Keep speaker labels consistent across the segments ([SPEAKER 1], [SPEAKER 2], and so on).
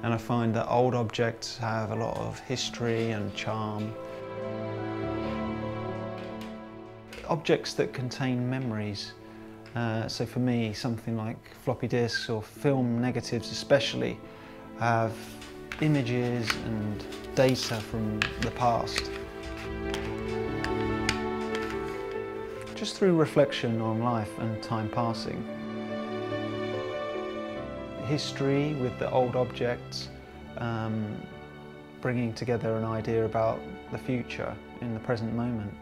[SPEAKER 1] and I find that old objects have a lot of history and charm. Objects that contain memories. So for me, something like floppy disks or film negatives especially have images and data from the past. Just through reflection on life and time passing. History with the old objects, bringing together an idea about the future in the present moment.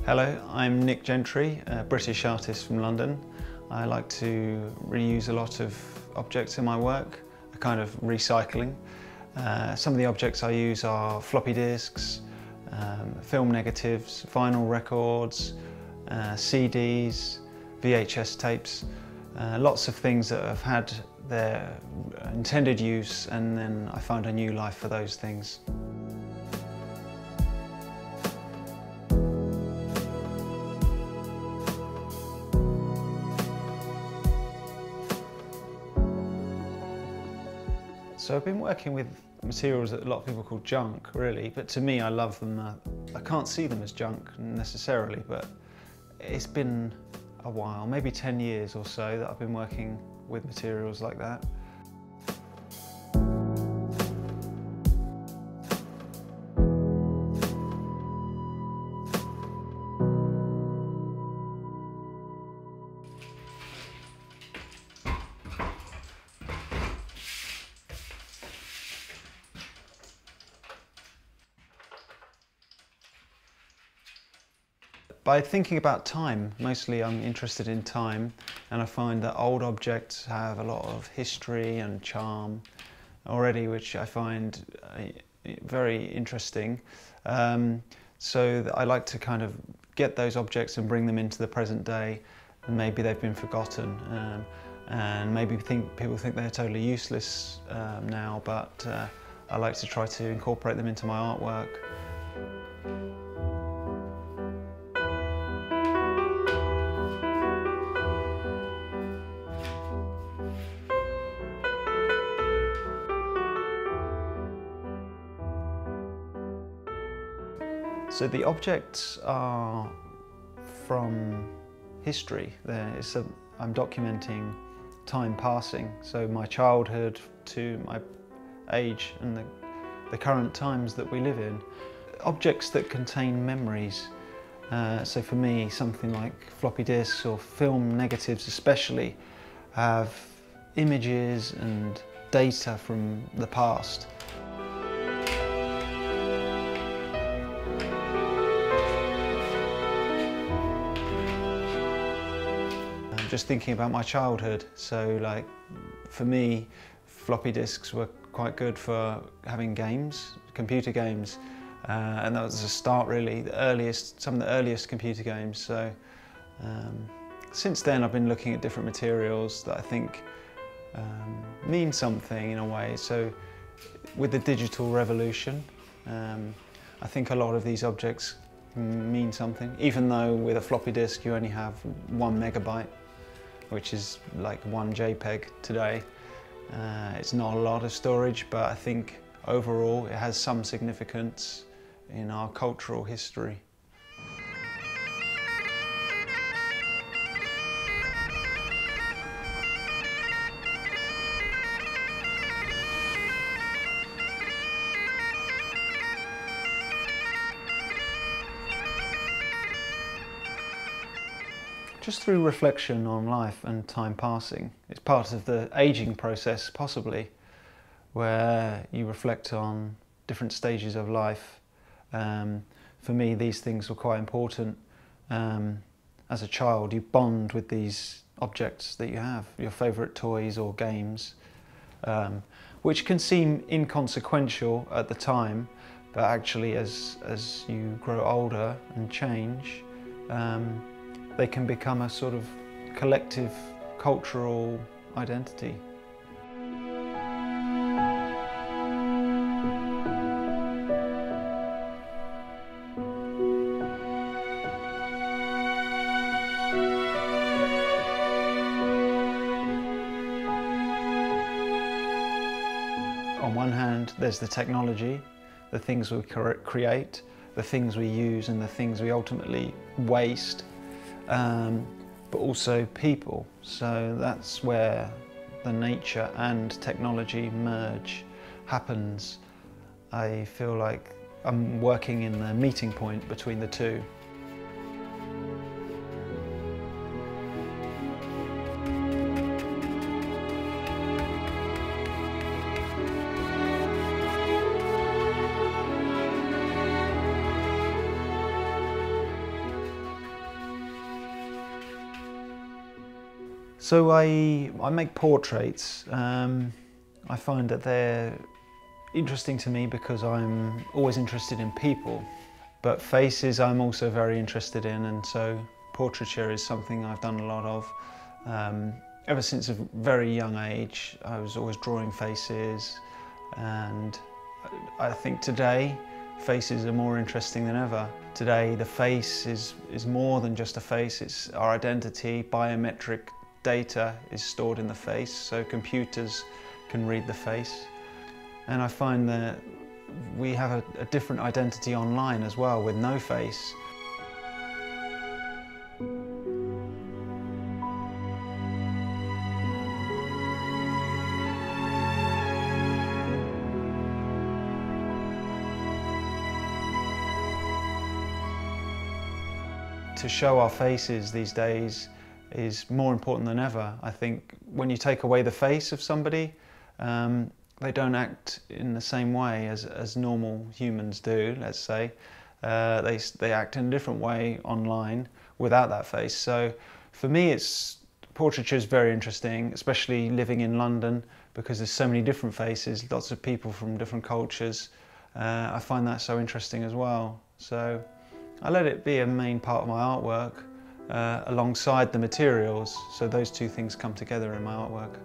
[SPEAKER 1] Hello, I'm Nick Gentry, a British artist from London. I like to reuse a lot of objects in my work, a kind of recycling. Some of the objects I use are floppy disks, film negatives, vinyl records, CDs, VHS tapes, lots of things that have had their intended use, and then I find a new life for those things. So I've been working with materials that a lot of people call junk, really, but to me I love them. I can't see them as junk necessarily, but it's been a while, maybe 10 years or so, that I've been working with materials like that. By thinking about time, mostly I'm interested in time, and I find that old objects have a lot of history and charm already, which I find very interesting. So I like to kind of get those objects and bring them into the present day, and maybe they've been forgotten, and maybe people think they're totally useless now, but I like to try to incorporate them into my artwork. So the objects are from history. I'm documenting time passing, so my childhood to my age and the current times that we live in. Objects that contain memories. So for me, something like floppy disks or film negatives especially have images and data from the past. Just thinking about my childhood, so like for me floppy disks were quite good for having games, computer games, and that was the start really, some of the earliest computer games. So since then I've been looking at different materials that I think mean something in a way. So with the digital revolution, I think a lot of these objects mean something, even though with a floppy disk you only have 1 megabyte, which is like 1 JPEG today. It's not a lot of storage, but I think overall it has some significance in our cultural history. Just through reflection on life and time passing. It's part of the ageing process, possibly, where you reflect on different stages of life. For me, these things were quite important. As a child, you bond with these objects that you have, your favourite toys or games, which can seem inconsequential at the time, but actually as you grow older and change, they can become a sort of collective cultural identity. On one hand, there's the technology, the things we create, the things we use and the things we ultimately waste, but also people. So that's where the nature and technology merge happens. I feel like I'm working in the meeting point between the two. So I make portraits. I find that they're interesting to me because I'm always interested in people, but faces I'm also very interested in, and so portraiture is something I've done a lot of. Ever since a very young age, I was always drawing faces, and I think today faces are more interesting than ever. Today the face is more than just a face, it's our identity. Biometric data is stored in the face, so computers can read the face. And I find that we have a different identity online as well with no face. To show our faces these days is more important than ever. I think when you take away the face of somebody, they don't act in the same way as normal humans do, let's say. They act in a different way online without that face. So for me, portraiture is very interesting, especially living in London, because there's so many different faces, lots of people from different cultures. I find that so interesting as well. So I let it be a main part of my artwork, alongside the materials, so those two things come together in my artwork.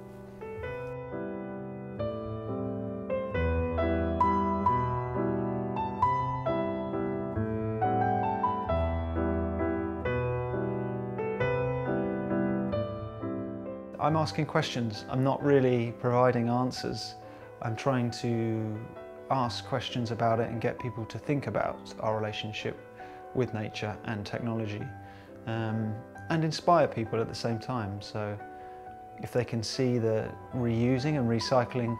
[SPEAKER 1] I'm asking questions, I'm not really providing answers. I'm trying to ask questions about it and get people to think about our relationship with nature and technology. And inspire people at the same time. So if they can see that reusing and recycling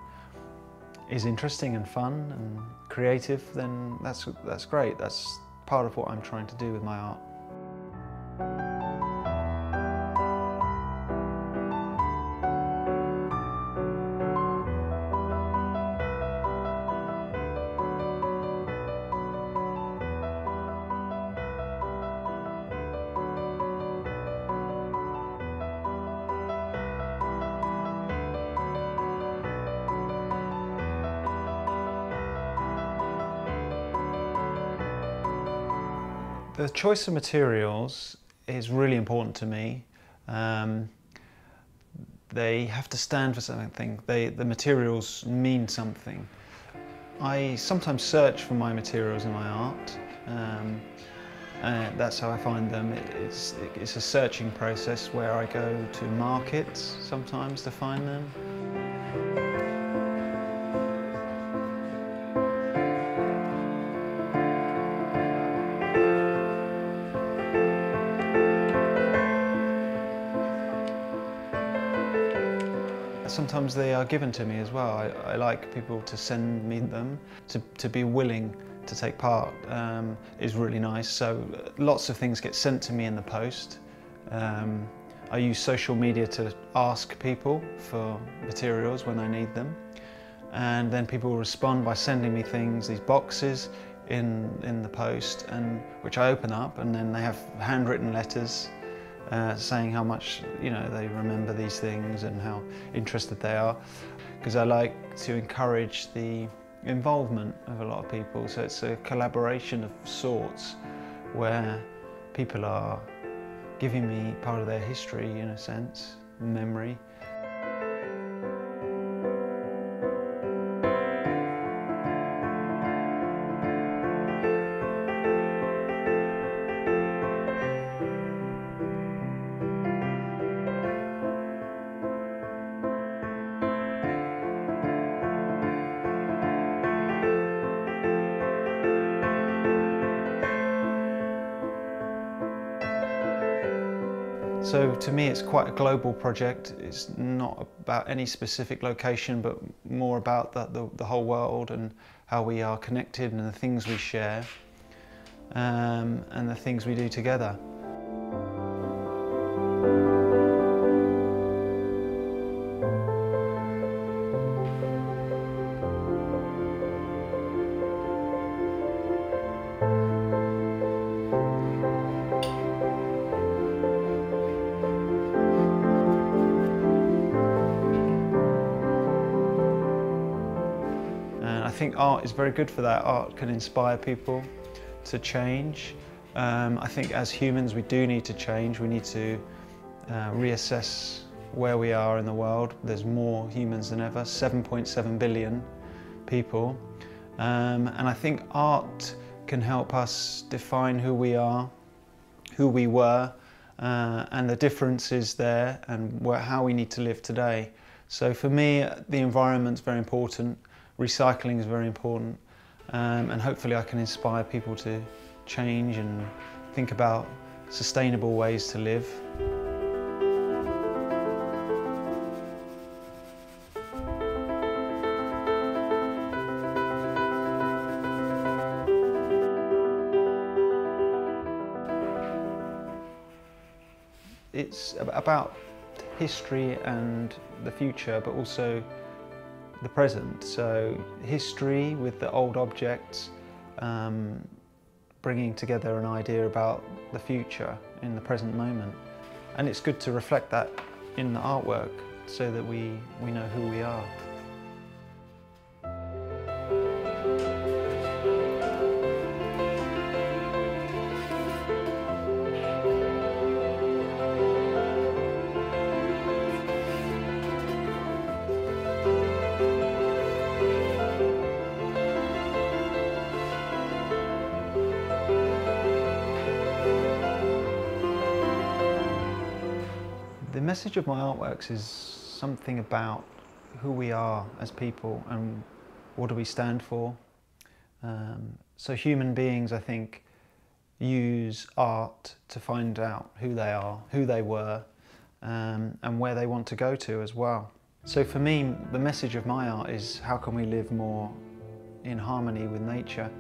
[SPEAKER 1] is interesting and fun and creative, then that's great. That's part of what I'm trying to do with my art. The choice of materials is really important to me. They have to stand for something. The materials mean something. I sometimes search for my materials in my art. That's how I find them. It's a searching process where I go to markets sometimes to find them. Sometimes they are given to me as well. I like people to send me them. To be willing to take part is really nice. So lots of things get sent to me in the post. I use social media to ask people for materials when I need them, and then people will respond by sending me things, these boxes in the post, and which I open up, and then they have handwritten letters saying how much they remember these things and how interested they are, because I like to encourage the involvement of a lot of people. So it's a collaboration of sorts where people are giving me part of their history, in a sense, memory. So to me it's quite a global project. It's not about any specific location, but more about the whole world and how we are connected and the things we share and the things we do together. I think art is very good for that. Art can inspire people to change. I think as humans we do need to change. We need to reassess where we are in the world. There's more humans than ever, 7.7 billion people. And I think art can help us define who we are, who we were, and the differences there, and how we need to live today. So for me, the environment's very important. Recycling is very important, and hopefully I can inspire people to change and think about sustainable ways to live. It's about history and the future, but also the present. So history with the old objects, bringing together an idea about the future in the present moment. And it's good to reflect that in the artwork so that we know who we are. The message of my artworks is something about who we are as people and what do we stand for. So human beings, I think, use art to find out who they are, who they were, and where they want to go to as well. So for me, the message of my art is how can we live more in harmony with nature.